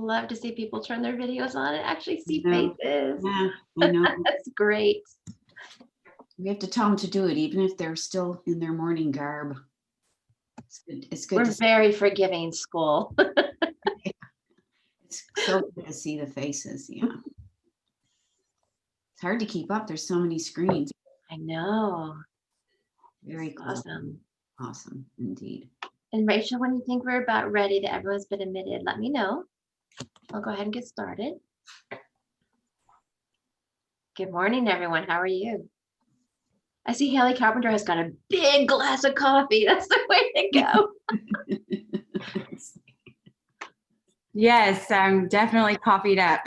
love to see people turn their videos on and actually see No. faces. Yeah, I know. That's great. We have to tell them to do it, even if they're still in their morning garb. It's good We're to see. very forgiving school. It's so good to see the faces. Yeah. It's hard to keep up. There's so many screens. I know. Very cool. Awesome. Awesome, indeed. And Rachel, when you think we're about ready, that everyone's been admitted, let me know. I'll go ahead and get started. Good morning, everyone. How are you? I see Haley Carpenter has got a big glass of coffee. That's the way to go. Yes, I'm definitely coffeeed up.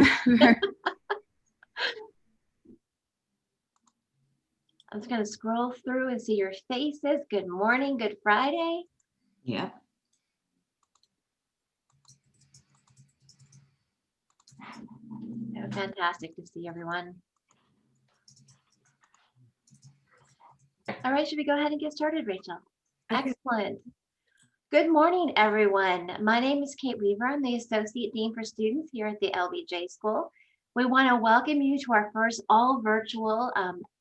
I'm just going to scroll through and see your faces. Good morning. Good Friday. Yep. Fantastic to see everyone. All right, should we go ahead and get started, Rachel? Okay. Excellent. Good morning, everyone. My name is Kate Weaver. I'm the Associate Dean for Students here at the LBJ School. We want to welcome you to our first all virtual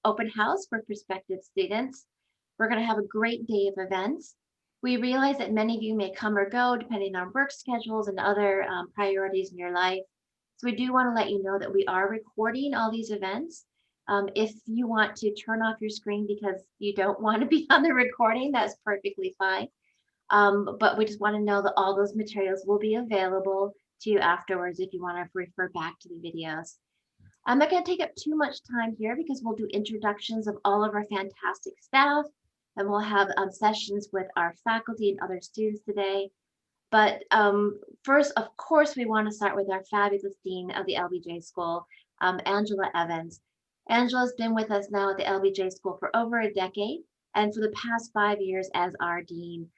open house for prospective students. We're going to have a great day of events. We realize that many of you may come or go depending on work schedules and other priorities in your life. So we do want to let you know that we are recording all these events. If you want to turn off your screen because you don't want to be on the recording, that's perfectly fine. But we just want to know that all those materials will be available to you afterwards if you want to refer back to the videos. I'm not going to take up too much time here because we'll do introductions of all of our fantastic staff, and we'll have sessions with our faculty and other students today. But first, of course, we want to start with our fabulous Dean of the LBJ School, Angela Evans. Angela's been with us now at the LBJ School for over a decade, and for the past 5 years as our Dean.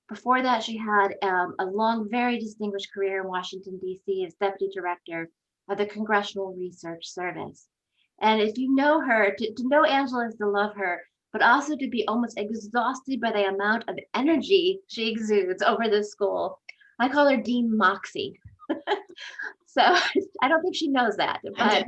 Before that, she had a long, very distinguished career in Washington, D.C. as Deputy Director of the Congressional Research Service. And if you know her, to know Angela is to love her, but also to be almost exhausted by the amount of energy she exudes over this school. I call her Dean Moxie. So I don't think she knows that, but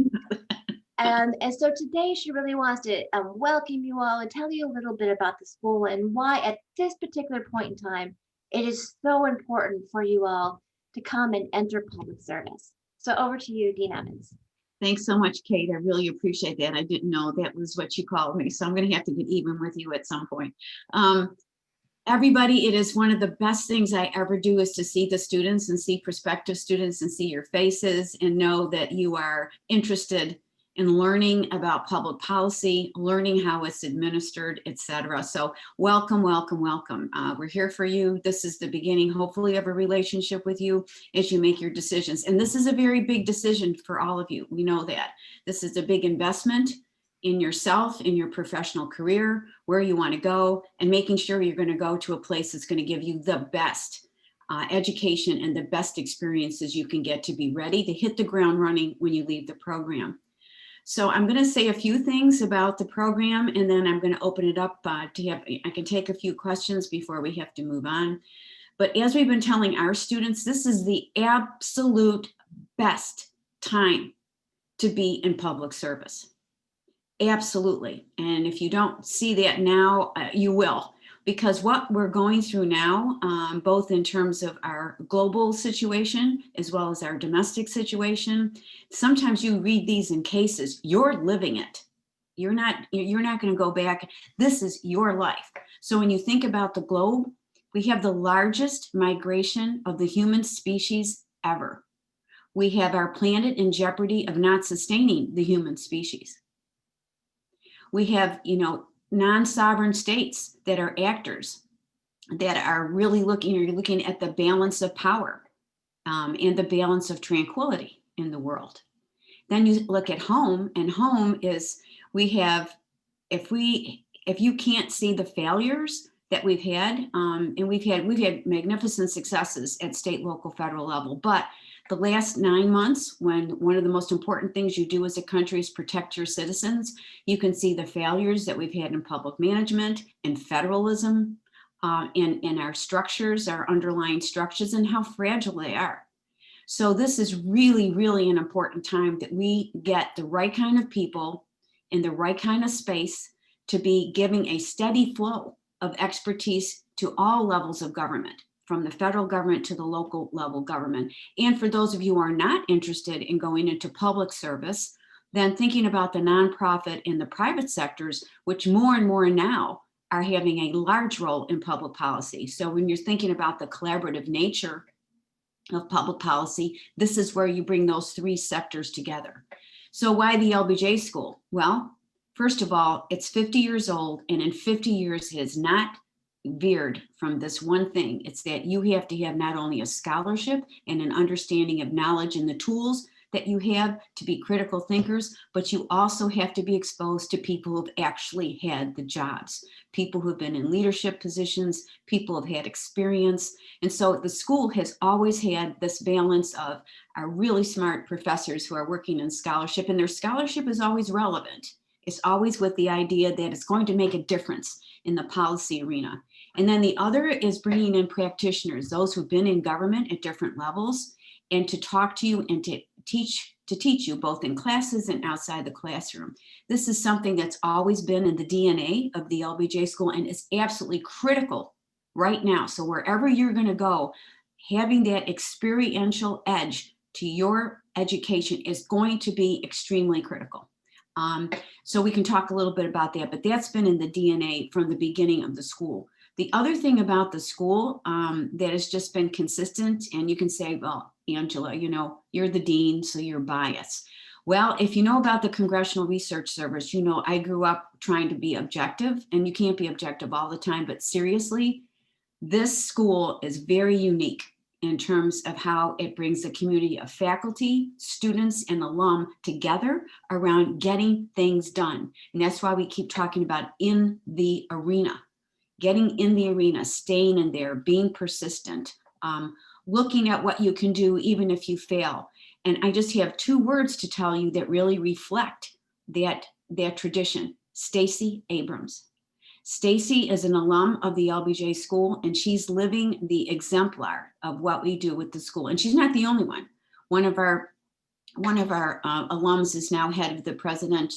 and so today she really wants to welcome you all and tell you a little bit about the school and why at this particular point in time it is so important for you all to come and enter public service. So over to you, Dean Evans. Thanks so much, Kate. I really appreciate that. I didn't know that was what you called me, so I'm going to have to get even with you at some point. Everybody, it is one of the best things I ever do is to see the students and see prospective students and see your faces and know that you are interested in learning about public policy, learning how it's administered, etc. So welcome, welcome, welcome. We're here for you. This is the beginning, hopefully, of a relationship with you as you make your decisions. And this is a very big decision for all of you. We know that. This is a big investment in yourself, in your professional career, where you want to go, and making sure you're going to go to a place that's going to give you the best education and the best experiences you can get to be ready to hit the ground running when you leave the program. So I'm going to say a few things about the program, and then I'm going to open it up to have, I can take a few questions before we have to move on. But as we've been telling our students, this is the absolute best time to be in public service. Absolutely. And if you don't see that now, you will. Because what we're going through now, both in terms of our global situation as well as our domestic situation, sometimes you read these in cases, you're living it. You're not going to go back. This is your life. So when you think about the globe, we have the largest migration of the human species ever. We have our planet in jeopardy of not sustaining the human species. We have, non-sovereign states that are actors that are really looking at the balance of power and the balance of tranquility in the world. Then you look at home, and home is, we have, if you can't see the failures that we've had, and we've had magnificent successes at state, local, federal level, but the last 9 months, when one of the most important things you do as a country is protect your citizens, you can see the failures that we've had in public management and federalism, in our structures, our underlying structures, and how fragile they are. So this is really, really an important time that we get the right kind of people in the right kind of space to be giving a steady flow of expertise to all levels of government, from the federal government to the local level government. And for those of you who are not interested in going into public service, then thinking about the nonprofit and the private sectors, which more and more now are having a large role in public policy. So when you're thinking about the collaborative nature of public policy, this is where you bring those three sectors together. So why the LBJ School? Well, first of all, it's 50 years old, and in 50 years it has not veered from this one thing. It's that you have to have not only a scholarship and an understanding of knowledge and the tools that you have to be critical thinkers, but you also have to be exposed to people who've actually had the jobs, people who've been in leadership positions, people who've had experience. And so the school has always had this balance of our really smart professors who are working in scholarship, and their scholarship is always relevant. It's always with the idea that it's going to make a difference in the policy arena. And then the other is bringing in practitioners, those who've been in government at different levels, and to talk to you and to teach you both in classes and outside the classroom. This is something that's always been in the DNA of the LBJ School and is absolutely critical right now. So wherever you're going to go, having that experiential edge to your education is going to be extremely critical. So we can talk a little bit about that, but that's been in the DNA from the beginning of the school. The other thing about the school that has just been consistent, and you can say, well, Angela, you know, you're the dean, so you're biased. Well, if you know about the Congressional Research Service, you know, I grew up trying to be objective, and you can't be objective all the time, but seriously, this school is very unique in terms of how it brings a community of faculty, students, and alum together around getting things done. And that's why we keep talking about in the arena. Getting in the arena, staying in there, being persistent, looking at what you can do even if you fail. And I just have two words to tell you that really reflect that tradition. Stacey Abrams. Stacey is an alum of the LBJ School, and she's living the exemplar of what we do with the school. And she's not the only one. One of our alums is now head of the President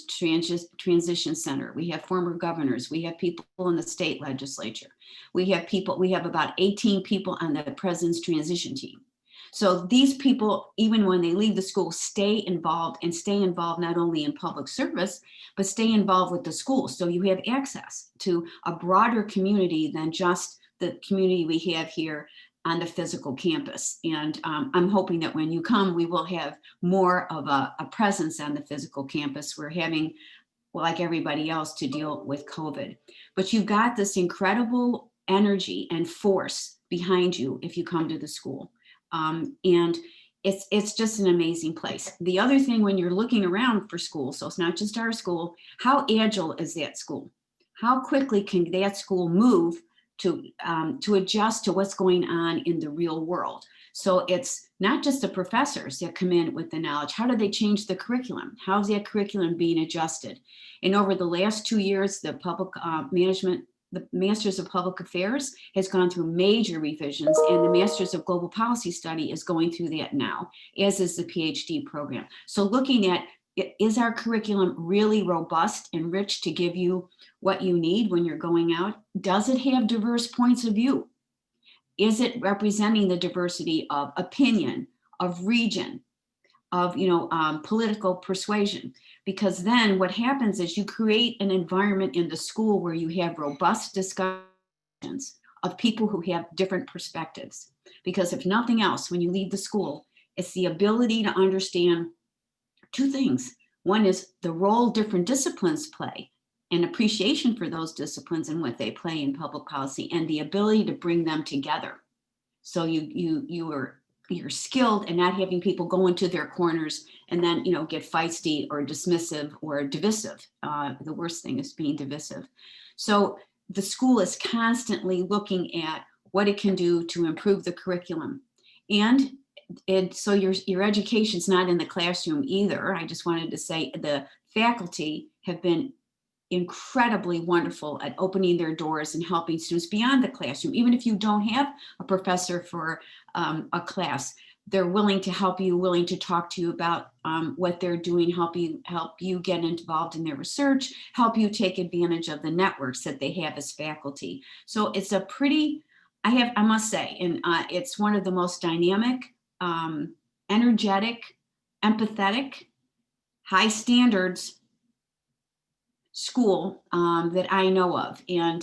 Transition Center. We have former governors. We have people in the state legislature. We have about 18 people on the President's transition team. So these people, even when they leave the school, stay involved not only in public service, but stay involved with the school. So you have access to a broader community than just the community we have here on the physical campus. And I'm hoping that when you come, we will have more of a presence on the physical campus. We're having, well, like everybody else, to deal with COVID. But you've got this incredible energy and force behind you if you come to the school. And it's just an amazing place. The other thing, when you're looking around for schools, so it's not just our school, how agile is that school? How quickly can that school move to adjust to what's going on in the real world? So it's not just the professors that come in with the knowledge. How do they change the curriculum? How's that curriculum being adjusted? And over the last 2 years, the public management, the Masters of Public Affairs has gone through major revisions, and the Masters of Global Policy Study is going through that now, as is the PhD program. So looking at, is our curriculum really robust and rich to give you what you need when you're going out? Does it have diverse points of view? Is it representing the diversity of opinion, of region, of political persuasion? Because then what happens is you create an environment in the school where you have robust discussions of people who have different perspectives. Because if nothing else, when you leave the school, it's the ability to understand two things. One is the role different disciplines play, and appreciation for those disciplines and what they play in public policy, and the ability to bring them together. So you're skilled and not having people go into their corners and then get feisty or dismissive or divisive. The worst thing is being divisive. So the school is constantly looking at what it can do to improve the curriculum. And so your education's not in the classroom either. I just wanted to say the faculty have been incredibly wonderful at opening their doors and helping students beyond the classroom, even if you don't have a professor for a class. they're willing to help you, willing to talk to you about what they're doing, help you get involved in their research, help you take advantage of the networks that they have as faculty. So it's a pretty, I must say, and it's one of the most dynamic, energetic, empathetic, high standards school that I know of, and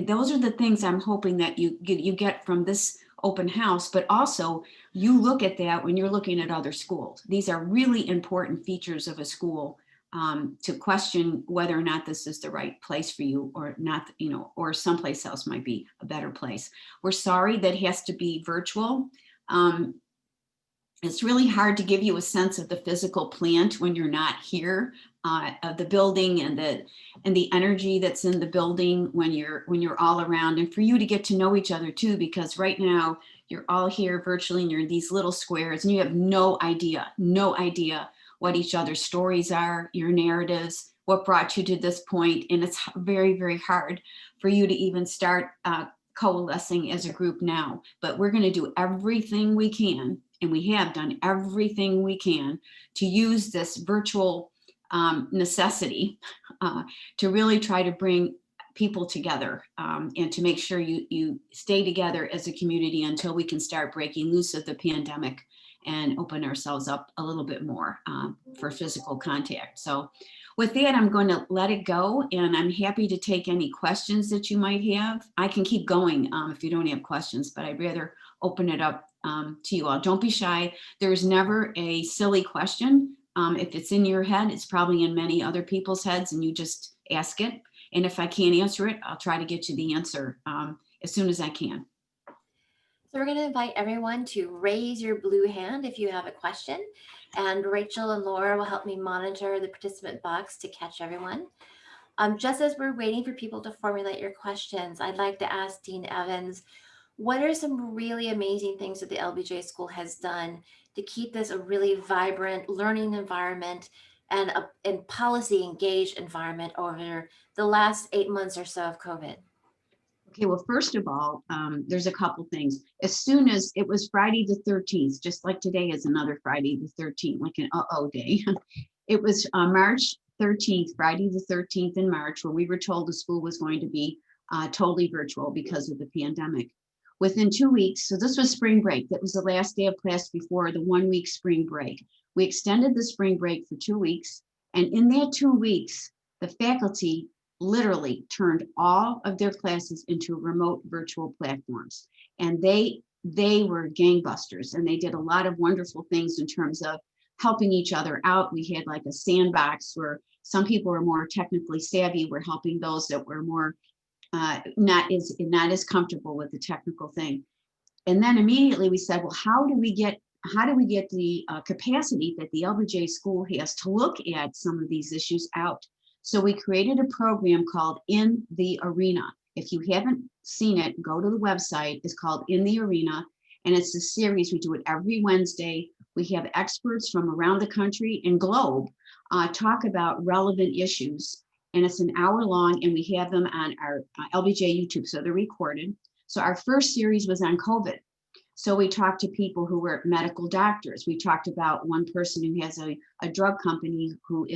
those are the things I'm hoping that you get from this open house. But also, you look at that when you're looking at other schools. These are really important features of a school, to question whether or not this is the right place for you or not, or someplace else might be a better place. We're sorry that has to be virtual. It's really hard to give you a sense of the physical plant when you're not here, of the building and the energy that's in the building when you're all around, and for you to get to know each other too, because right now you're all here virtually and you're in these little squares and you have no idea what each other's stories are, your narratives, what brought you to this point. And it's very, very hard for you to even start coalescing as a group now. But we're going to do everything we can, and we have done everything we can to use this virtual necessity to really try to bring people together, and to make sure you stay together as a community until we can start breaking loose of the pandemic and open ourselves up a little bit more for physical contact. So with that, I'm going to let it go, and I'm happy to take any questions that you might have. I can keep going if you don't have questions, but I'd rather open it up to you all. Don't be shy. There's never a silly question. If it's in your head, it's probably in many other people's heads, and you just ask it. And if I can't answer it, I'll try to get you the answer as soon as I can. So we're going to invite everyone to raise your blue hand if you have a question, and Rachel and Laura will help me monitor the participant box to catch everyone. Just as we're waiting for people to formulate your questions, I'd like to ask Dean Evans, what are some really amazing things that the LBJ School has done to keep this a really vibrant learning environment and a policy engaged environment over the last 8 months or so of COVID? Okay, well, first of all, there's a couple things. As soon as it was Friday the 13th, just like today is another Friday the 13th, like an uh-oh day. It was March 13th, Friday the 13th in March, where we were told the school was going to be totally virtual because of the pandemic. Within 2 weeks, so this was spring break. That was the last day of class before the 1 week spring break. We extended the spring break for 2 weeks. And in that 2 weeks, the faculty literally turned all of their classes into remote virtual platforms. And they were gangbusters, and they did a lot of wonderful things in terms of helping each other out. We had like a sandbox where some people were more technically savvy. We're helping those that were more not as comfortable with the technical thing. And then immediately we said, well, how do we get the capacity that the LBJ School has to look at some of these issues out? So we created a program called In the Arena. If you haven't seen it, go to the website. It's called In the Arena, and it's a series. We do it every Wednesday. We have experts from around the country and globe talk about relevant issues. And it's an hour long, and we have them on our LBJ YouTube, so they're recorded. So our first series was on COVID. So we talked to people who were medical doctors. We talked about one person who has a drug company who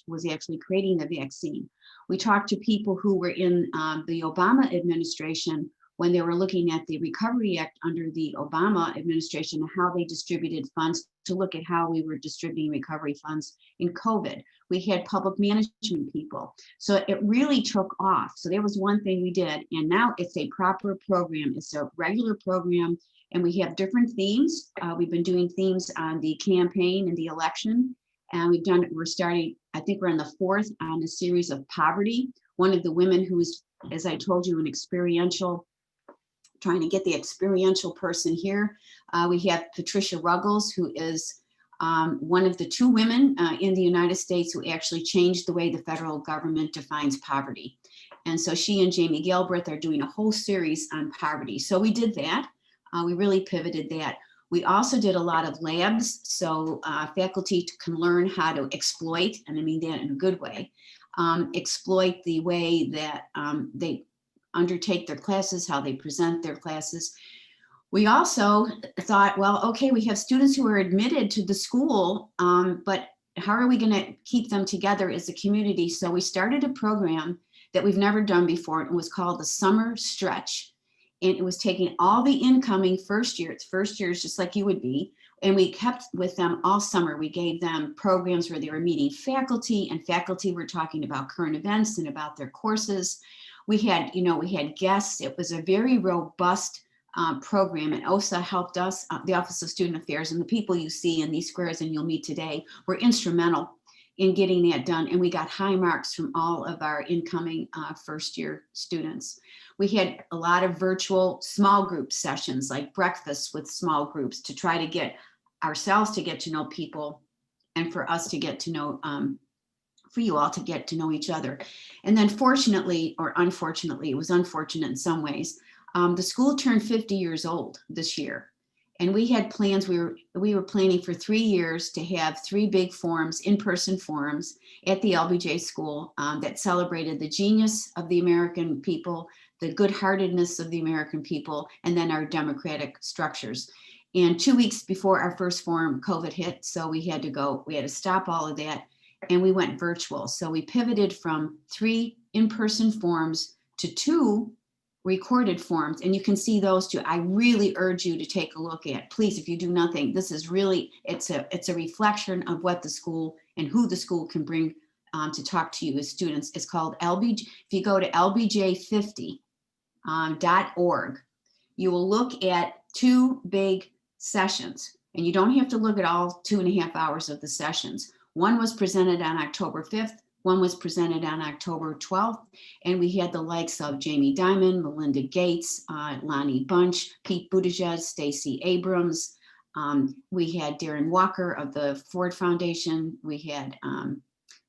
was actually creating the vaccine. We talked to people who were in the Obama administration when they were looking at the Recovery Act under the Obama administration and how they distributed funds, to look at how we were distributing recovery funds in COVID. We had public management people. So it really took off. So that was one thing we did. And now it's a proper program. It's a regular program. And we have different themes. We've been doing themes on the campaign and the election. And we're starting, I think we're on the 4th on a series of poverty. One of the women who's, as I told you, trying to get the experiential person here. We have Patricia Ruggles, who is one of the 2 women in the United States who actually changed the way the federal government defines poverty. And so she and Jamie Galbraith are doing a whole series on poverty. So we did that. We really pivoted that. We also did a lot of labs, so faculty can learn how to exploit, and I mean that in a good way, exploit the way that they undertake their classes, how they present their classes. We also thought, well, okay, we have students who are admitted to the school, but how are we going to keep them together as a community? So we started a program that we've never done before. It was called the Summer Stretch. And it was taking all the incoming first years just like you would be, and we kept with them all summer. We gave them programs where they were meeting faculty, and faculty were talking about current events and about their courses. We had guests. It was a very robust program, and OSA helped us, the Office of Student Affairs, and the people you see in these squares and you'll meet today were instrumental in getting that done. And we got high marks from all of our incoming first year students. We had a lot of virtual small group sessions, like breakfasts with small groups, to try to get ourselves to get to know people, and for us to get to know, for you all to get to know each other. And then fortunately, or unfortunately, it was unfortunate in some ways, the school turned 50 years old this year. And we had plans, we were planning for 3 years to have 3 big forums, in-person forums at the LBJ School that celebrated the genius of the American people, the good-heartedness of the American people, and then our democratic structures. And 2 weeks before our first forum, COVID hit, so we had to stop all of that, and we went virtual. So we pivoted from 3 in-person forums to 2 recorded forms, and you can see those two. I really urge you to take a look at. Please, if you do nothing, this is really, it's a reflection of what the school and who the school can bring to talk to you as students. It's called LBJ. If you go to lbj50.org, you will look at 2 big sessions, and you don't have to look at all 2.5 hours of the sessions. One was presented on October 5th. One was presented on October 12th, and we had the likes of Jamie Dimon, Melinda Gates, Lonnie Bunch, Pete Buttigieg, Stacey Abrams. We had Darren Walker of the Ford Foundation. We had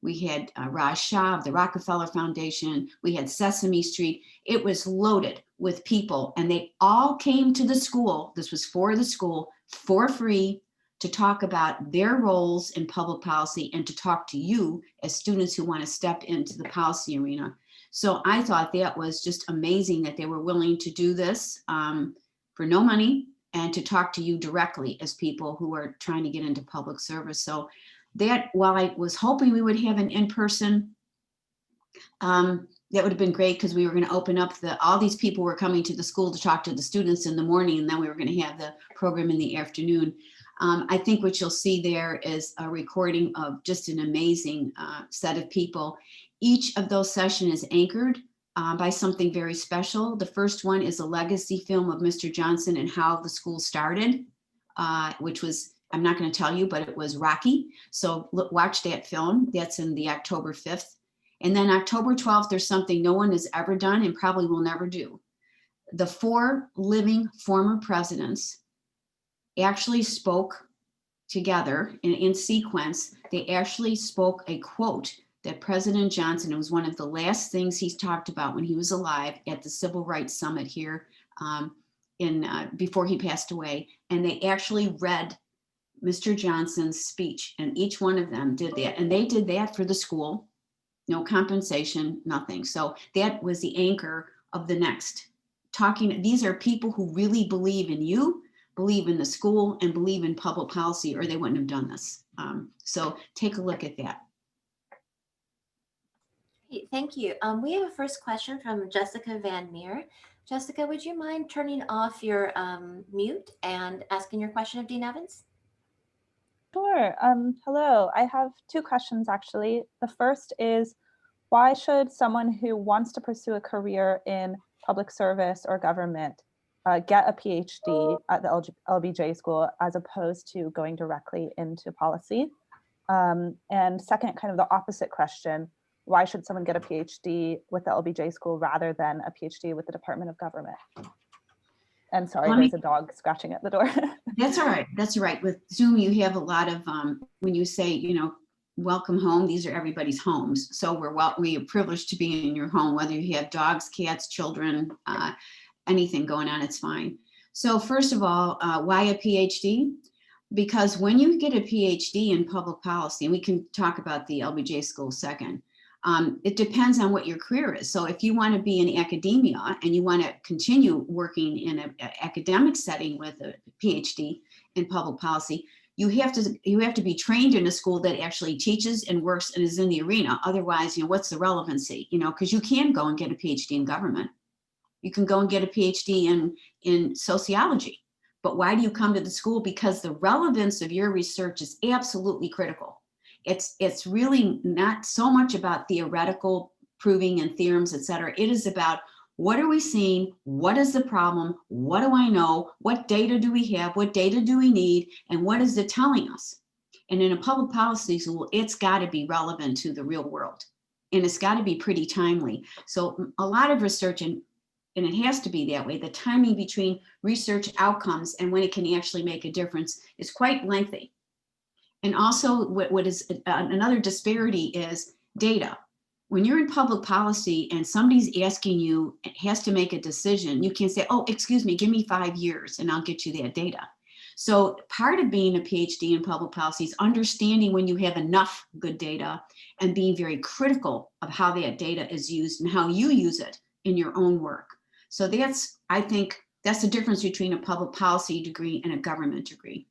Raj Shah of the Rockefeller Foundation. We had Sesame Street. It was loaded with people, and they all came to the school. This was for the school for free, to talk about their roles in public policy and to talk to you as students who want to step into the policy arena. So I thought that was just amazing that they were willing to do this for no money and to talk to you directly as people who are trying to get into public service. So that, while I was hoping we would have an in-person, that would have been great, because we were going to open up all these people were coming to the school to talk to the students in the morning, and then we were going to have the program in the afternoon. I think what you'll see there is a recording of just an amazing set of people. Each of those sessions is anchored by something very special. The first one is a legacy film of Mr. Johnson and how the school started, which was, I'm not going to tell you, but it was Rocky. So watch that film. That's in the October 5th. And then October 12th, there's something no one has ever done and probably will never do. The 4 living former presidents actually spoke together in sequence. They actually spoke a quote that President Johnson, it was one of the last things he's talked about when he was alive at the Civil Rights Summit here before he passed away. And they actually read Mr. Johnson's speech, and each one of them did that. And they did that for the school, no compensation, nothing. So that was the anchor of the next talking. These are people who really believe in you, believe in the school, and believe in public policy, or they wouldn't have done this. So take a look at that. Thank you. We have a first question from Jessica Van Meer. Jessica, would you mind turning off your mute and asking your question of Dean Evans? Sure. Hello. I have 2 questions, actually. The first is, why should someone who wants to pursue a career in public service or government get a PhD at the LBJ School as opposed to going directly into policy? And second, kind of the opposite question, why should someone get a PhD with the LBJ School rather than a PhD with the Department of Government? And sorry, there's a dog scratching at the door. That's all right. That's all right. With Zoom, you have a lot of, when you say, welcome home, these are everybody's homes. So we are privileged to be in your home, whether you have dogs, cats, children, anything going on, it's fine. So first of all, why a PhD? Because when you get a PhD in public policy, and we can talk about the LBJ School second, It depends on what your career is. So if you want to be in academia and you want to continue working in an academic setting with a PhD in public policy, you have to be trained in a school that actually teaches and works and is in the arena. Otherwise, what's the relevancy? Because you can go and get a PhD in government. You can go and get a PhD in sociology. But why do you come to the school? Because the relevance of your research is absolutely critical. It's really not so much about theoretical proving and theorems, et cetera. It is about, what are we seeing? What is the problem? What do I know? What data do we have? What data do we need? And what is it telling us? And in a public policy school, it's got to be relevant to the real world. And it's got to be pretty timely. So a lot of research, and it has to be that way, the timing between research outcomes and when it can actually make a difference is quite lengthy. And also what is another disparity is data. When you're in public policy and somebody's asking you, has to make a decision, you can't say, oh, excuse me, give me 5 years and I'll get you that data. So part of being a PhD in public policy is understanding when you have enough good data and being very critical of how that data is used and how you use it in your own work. So I think that's the difference between a public policy degree and a government degree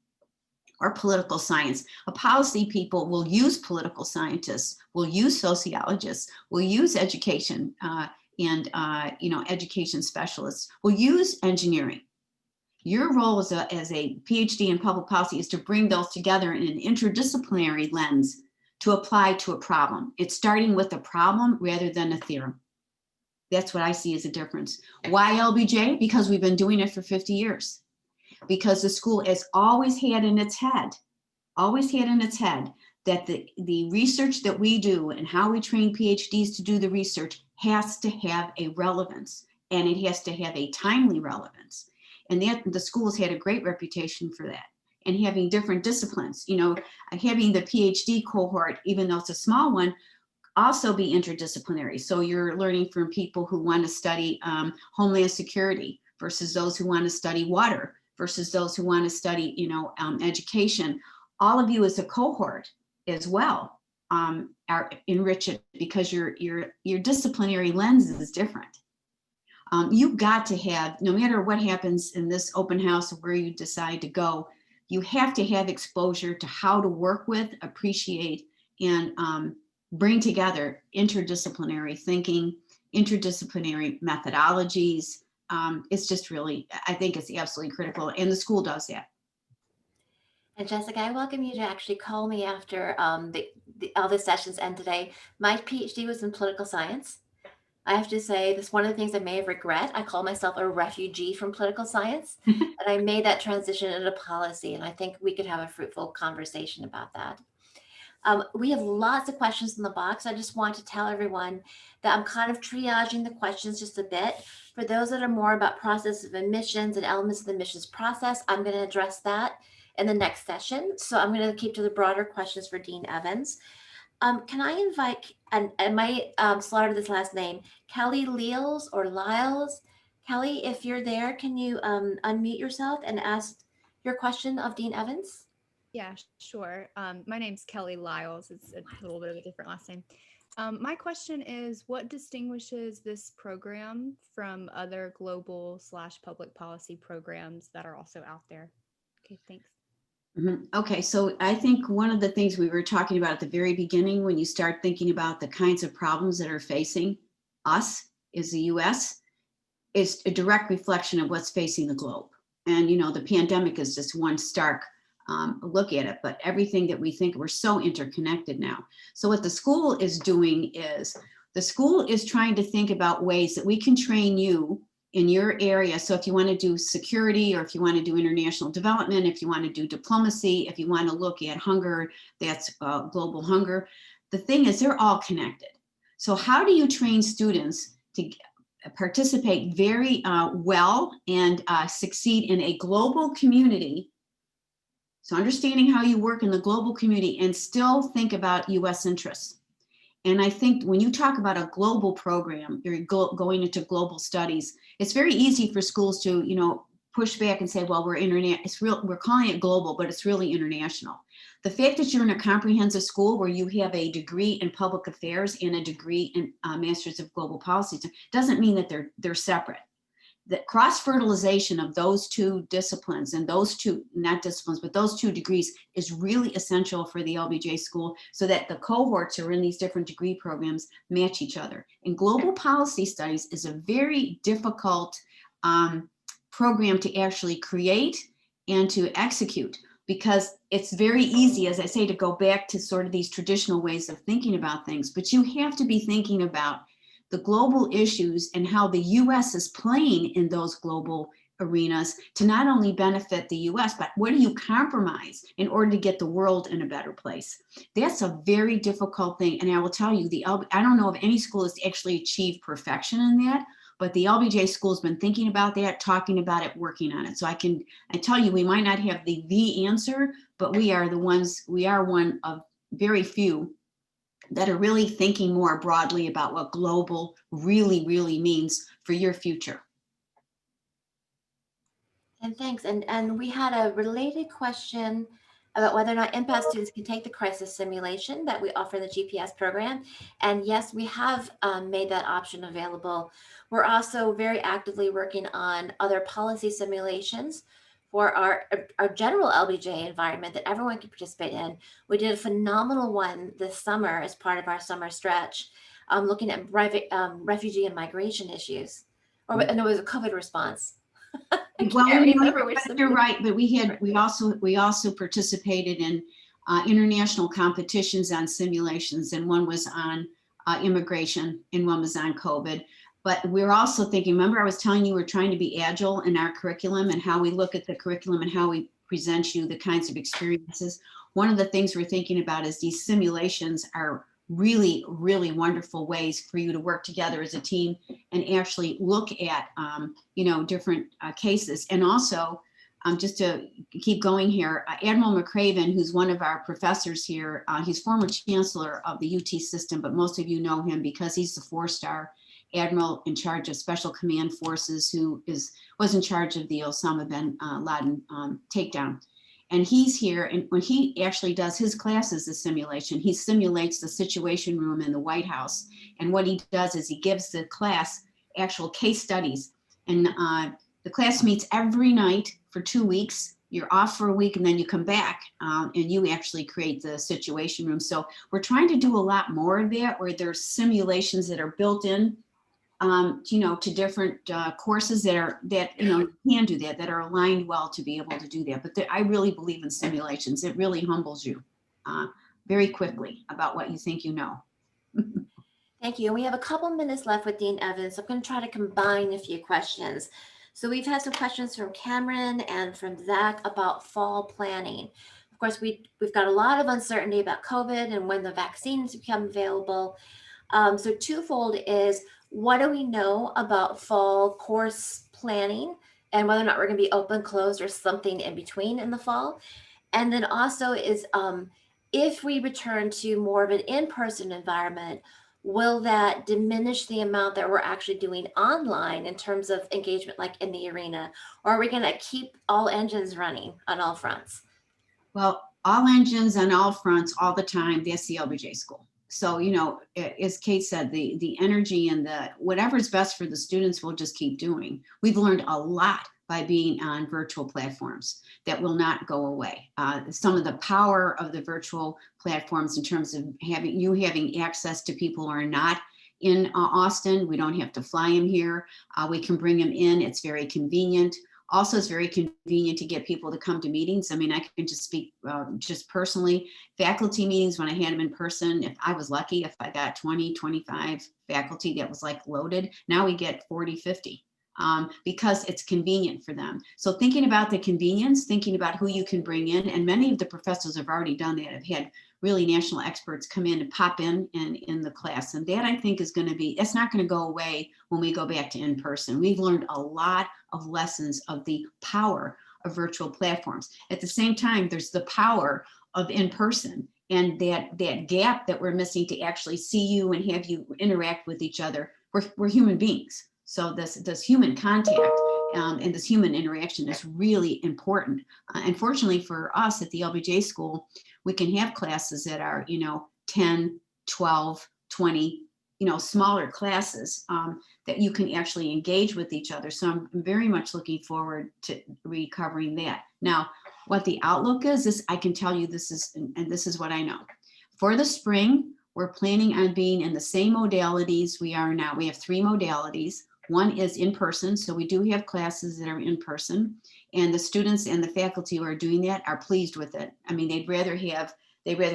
or political science. A policy people will use political scientists, will use sociologists, will use education and education specialists, will use engineering. Your role as a PhD in public policy is to bring those together in an interdisciplinary lens to apply to a problem. It's starting with a problem rather than a theorem. That's what I see as a difference. Why LBJ? Because we've been doing it for 50 years. Because the school has always had in its head that the research that we do and how we train PhDs to do the research has to have a relevance, and it has to have a timely relevance. And that the school has had a great reputation for that. And having different disciplines, having the PhD cohort, even though it's a small one, also be interdisciplinary. So you're learning from people who want to study homeland security versus those who want to study water versus those who want to study, education. All of you as a cohort as well are enriched because your disciplinary lens is different. You've got to have, no matter what happens in this open house or where you decide to go, you have to have exposure to how to work with, appreciate, and bring together interdisciplinary thinking, interdisciplinary methodologies. It's just really, I think it's absolutely critical, and the school does that. And Jessica, I welcome you to actually call me after all the sessions end today. My PhD was in political science. I have to say, this is one of the things I may have regret. I call myself a refugee from political science, and I made that transition into policy, and I think we could have a fruitful conversation about that. We have lots of questions in the box. I just want to tell everyone that I'm kind of triaging the questions just a bit. For those that are more about process of admissions and elements of the admissions process, I'm going to address that in the next session. So I'm going to keep to the broader questions for Dean Evans. Can I invite, and I might slaughter this last name, Kelly Lyles or Lyles? Kelly, if you're there, can you unmute yourself and ask your question of Dean Evans? Yeah, sure. My name's Kelly Lyles. It's a little bit of a different last name. My question is, what distinguishes this program from other global/public policy programs that are also out there? Okay, thanks. Okay, so I think one of the things we were talking about at the very beginning, when you start thinking about the kinds of problems that are facing us as the US, is a direct reflection of what's facing the globe. And, the pandemic is just one stark look at it, but everything that we think, we're so interconnected now. So what the school is doing is, the school is trying to think about ways that we can train you in your area. So if you want to do security, or if you want to do international development, if you want to do diplomacy, if you want to look at hunger, that's global hunger. The thing is, they're all connected. So how do you train students to participate very well and succeed in a global community? So understanding how you work in the global community and still think about US interests. And I think when you talk about a global program, you're going into global studies, it's very easy for schools to, push back and say, well, we're calling it global, but it's really international. The fact that you're in a comprehensive school where you have a degree in public affairs and a degree in Masters of Global Policy doesn't mean that they're separate. The cross-fertilization of those two disciplines and those two, not disciplines, but those two degrees is really essential for the LBJ school so that the cohorts who are in these different degree programs match each other. And global policy studies is a very difficult program to actually create and to execute, because it's very easy, as I say, to go back to sort of these traditional ways of thinking about things, but you have to be thinking about the global issues and how the US is playing in those global arenas to not only benefit the US, but what do you compromise in order to get the world in a better place? That's a very difficult thing. And I will tell you, I don't know of any school that's actually achieved perfection in that, but the LBJ school has been thinking about that, talking about it, working on it. So I tell you, we might not have the answer, but we are one of very few that are really thinking more broadly about what global really, really means for your future. And thanks. And we had a related question about whether or not impact students can take the crisis simulation that we offer in the GPS program. And yes, we have made that option available. We're also very actively working on other policy simulations for our general LBJ environment that everyone can participate in. We did a phenomenal one this summer as part of our summer stretch, looking at refugee and migration issues. No, it was a COVID response. You're right, but we also participated in international competitions on simulations, and one was on immigration and one was on COVID. But we're also thinking, remember I was telling you we're trying to be agile in our curriculum and how we look at the curriculum and how we present you the kinds of experiences. One of the things we're thinking about is these simulations are really, really wonderful ways for you to work together as a team and actually look at, different cases. And also, just to keep going here, Admiral McCraven, who's one of our professors here, he's former chancellor of the UT system, but most of you know him because he's the 4-star admiral in charge of Special Command Forces, who was in charge of the Osama bin Laden takedown. And he's here, and when he actually does his classes, the simulation, he simulates the Situation Room in the White House. And what he does is he gives the class actual case studies. And the class meets every night for 2 weeks. You're off for a week, and then you come back and you actually create the Situation Room. So we're trying to do a lot more of that, where there's simulations that are built in to different courses that can do that are aligned well to be able to do that. But I really believe in simulations. It really humbles you very quickly about what you think you know. Thank you. And we have a couple minutes left with Dean Evans. So I'm going to try to combine a few questions. So we've had some questions from Cameron and from Zach about fall planning. Of course, we've got a lot of uncertainty about COVID and when the vaccines become available. So twofold is, what do we know about fall course planning and whether or not we're going to be open, closed, or something in between in the fall? And then also is, if we return to more of an in-person environment, will that diminish the amount that we're actually doing online in terms of engagement, like in the arena? Or are we going to keep all engines running on all fronts? Well, all engines on all fronts all the time, that's the LBJ school. So, as Kate said, the energy and the whatever's best for the students, we'll just keep doing. We've learned a lot by being on virtual platforms that will not go away. Some of the power of the virtual platforms in terms of having access to people who are not in Austin. We don't have to fly them here. We can bring them in. It's very convenient. Also, it's very convenient to get people to come to meetings. I mean, I can just speak just personally. Faculty meetings, when I had them in person, if I was lucky, if I got 20, 25 faculty that was like loaded, now we get 40, 50 because it's convenient for them. So thinking about the convenience, thinking about who you can bring in, and many of the professors have already done that. Have had really national experts come in and pop in the class. And that, I think, is going to be, it's not going to go away when we go back to in-person. We've learned a lot of lessons of the power of virtual platforms. At the same time, there's the power of in-person and that gap that we're missing to actually see you and have you interact with each other. We're human beings. So this human contact and this human interaction is really important. Unfortunately for us at the LBJ School, we can have classes that are, 10, 12, 20, smaller classes that you can actually engage with each other. So I'm very much looking forward to recovering that. Now, what the outlook is I can tell you this is what I know. For the spring, we're planning on being in the same modalities we are now. We have 3 modalities. One is in person, so we do have classes that are in person, and the students and the faculty who are doing that are pleased with it. I mean, they'd rather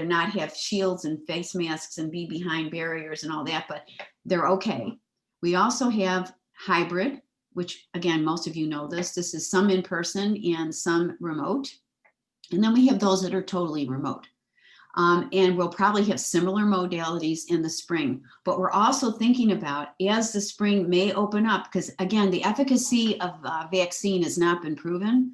not have shields and face masks and be behind barriers and all that, but they're okay. We also have hybrid, which again, most of you know this is some in person and some remote. And then we have those that are totally remote. And we'll probably have similar modalities in the spring, but we're also thinking about, as the spring may open up, because again, the efficacy of vaccine has not been proven.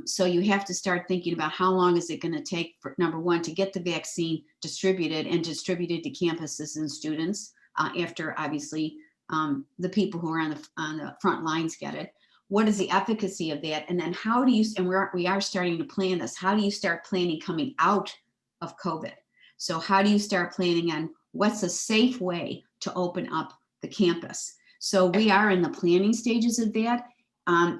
So you have to start thinking about how long is it going to take, for number one, to get the vaccine distributed to campuses and students after obviously the people who are on the front lines get it. What is the efficacy of that? And then how do you, and we are starting to plan this, how do you start planning coming out of COVID? So how do you start planning on what's a safe way to open up the campus? So we are in the planning stages of that.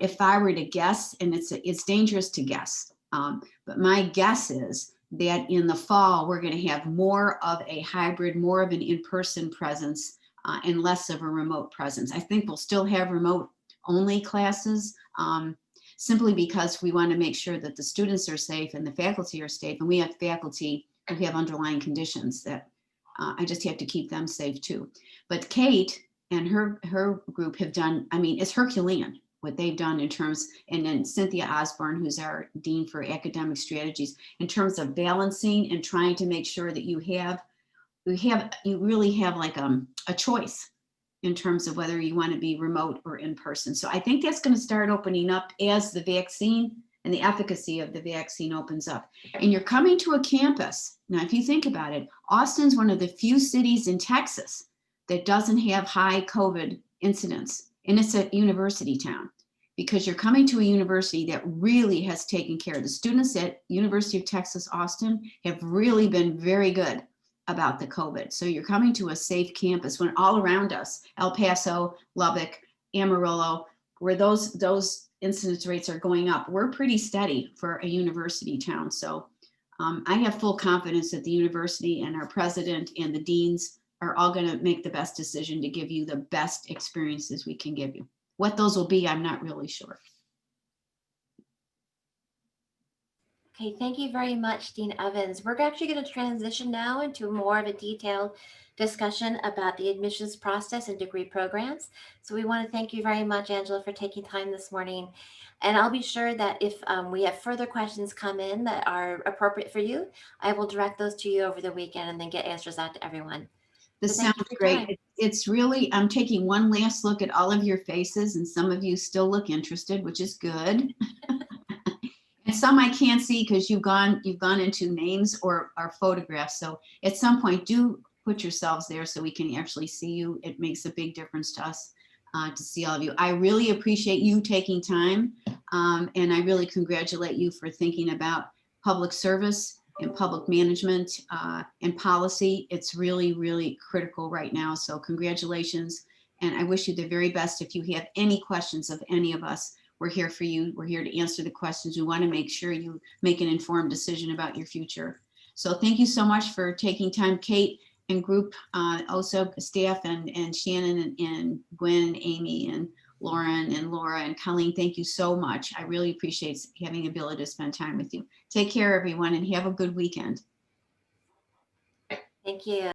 If I were to guess, and it's dangerous to guess, but my guess is that in the fall, we're going to have more of a hybrid, more of an in-person presence and less of a remote presence. I think we'll still have remote only classes simply because we want to make sure that the students are safe and the faculty are safe. And we have faculty who have underlying conditions that I just have to keep them safe too. But Kate and her group have done, I mean, it's Herculean what they've done in terms, and then Cynthia Osborne, who's our Dean for Academic Strategies, in terms of balancing and trying to make sure that you really have like a choice in terms of whether you want to be remote or in person. So I think that's going to start opening up as the vaccine and the efficacy of the vaccine opens up. And you're coming to a campus. Now, if you think about it, Austin's one of the few cities in Texas that doesn't have high COVID incidents. And it's a university town, because you're coming to a university that really has taken care of the students at University of Texas, Austin have really been very good about the COVID. So you're coming to a safe campus when all around us, El Paso, Lubbock, Amarillo, where those incidence rates are going up, we're pretty steady for a university town. So I have full confidence that the university and our president and the deans are all going to make the best decision to give you the best experiences we can give you. What those will be, I'm not really sure. Okay, thank you very much, Dean Evans. We're actually going to transition now into more of a detailed discussion about the admissions process and degree programs. So we want to thank you very much, Angela, for taking time this morning. And I'll be sure that if we have further questions come in that are appropriate for you, I will direct those to you over the weekend and then get answers out to everyone. This So thank sounds you for your time. great. It's really, I'm taking one last look at all of your faces, and some of you still look interested, which is good. And some I can't see because you've gone into names or photographs. So at some point, do put yourselves there so we can actually see you. It makes a big difference to us to see all of you. I really appreciate you taking time, and I really congratulate you for thinking about public service and public management and policy. It's really, really critical right now. So congratulations. And I wish you the very best. If you have any questions of any of us, we're here for you. We're here to answer the questions. We want to make sure you make an informed decision about your future. So thank you so much for taking time, Kate and group, also staff and Shannon and Gwen and Amy and Lauren and Laura and Colleen. Thank you so much. I really appreciate having the ability to spend time with you. Take care, everyone, and have a good weekend. Thank you.